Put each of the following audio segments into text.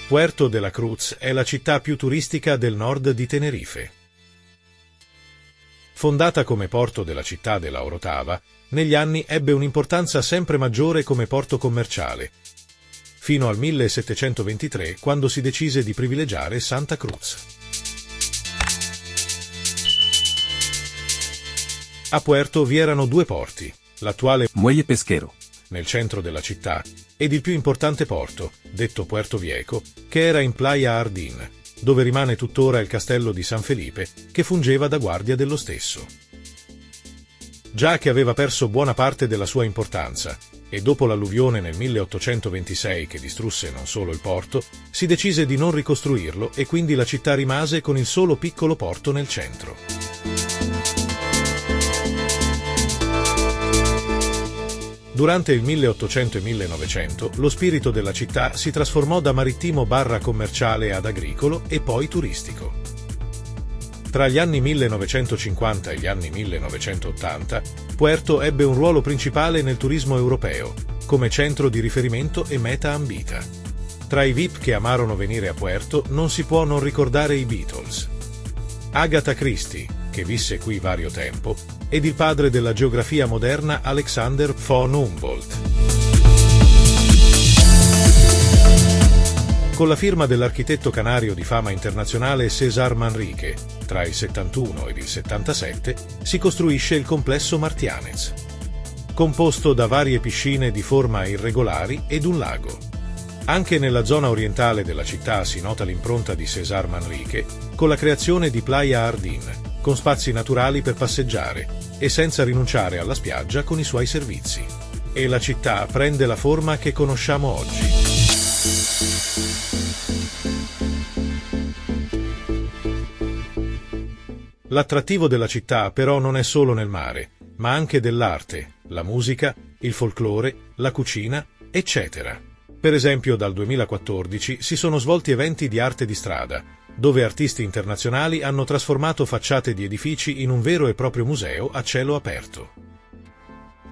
Puerto de la Cruz è la città più turistica del nord di Tenerife. Fondata come porto della città della Orotava, negli anni ebbe un'importanza sempre maggiore come porto commerciale, fino al 1723, quando si decise di privilegiare Santa Cruz. A Puerto vi erano due porti, l'attuale Muelle Pesquero, nel centro della città, ed il più importante porto, detto Puerto Viejo, che era in Playa Ardín, dove rimane tuttora il castello di San Felipe, che fungeva da guardia dello stesso. Già che aveva perso buona parte della sua importanza, e dopo l'alluvione nel 1826 che distrusse non solo il porto, si decise di non ricostruirlo e quindi la città rimase con il solo piccolo porto nel centro. Durante il 1800 e 1900 lo spirito della città si trasformò da marittimo / commerciale ad agricolo e poi turistico. Tra gli anni 1950 e gli anni 1980, Puerto ebbe un ruolo principale nel turismo europeo, come centro di riferimento e meta ambita. Tra i VIP che amarono venire a Puerto non si può non ricordare i Beatles, Agatha Christie, che visse qui vario tempo, ed il padre della geografia moderna Alexander von Humboldt. Con la firma dell'architetto canario di fama internazionale César Manrique, tra il 71 ed il 77, si costruisce il complesso Martianez, composto da varie piscine di forma irregolari ed un lago. Anche nella zona orientale della città si nota l'impronta di César Manrique, con la creazione di Playa Ardín, con spazi naturali per passeggiare, e senza rinunciare alla spiaggia con i suoi servizi. E la città prende la forma che conosciamo oggi. L'attrattivo della città però non è solo nel mare, ma anche dell'arte, la musica, il folklore, la cucina, eccetera. Per esempio dal 2014 si sono svolti eventi di arte di strada, dove artisti internazionali hanno trasformato facciate di edifici in un vero e proprio museo a cielo aperto.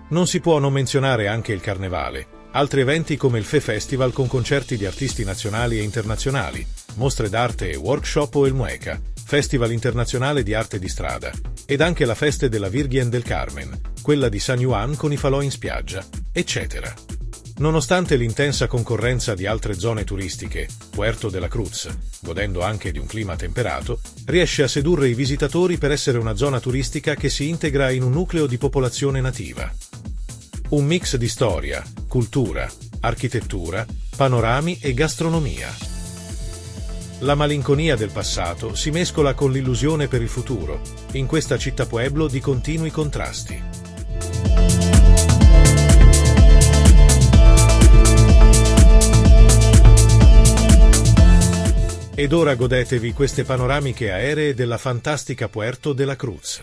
Non si può non menzionare anche il Carnevale, altri eventi come il Festival con concerti di artisti nazionali e internazionali, mostre d'arte e workshop o il Mueca, Festival internazionale di arte di strada, ed anche la Feste della Virgen del Carmen, quella di San Juan con i falò in spiaggia, eccetera. Nonostante l'intensa concorrenza di altre zone turistiche, Puerto de la Cruz, godendo anche di un clima temperato, riesce a sedurre i visitatori per essere una zona turistica che si integra in un nucleo di popolazione nativa. Un mix di storia, cultura, architettura, panorami e gastronomia. La malinconia del passato si mescola con l'illusione per il futuro, in questa città pueblo di continui contrasti. Ed ora godetevi queste panoramiche aeree della fantastica Puerto de la Cruz.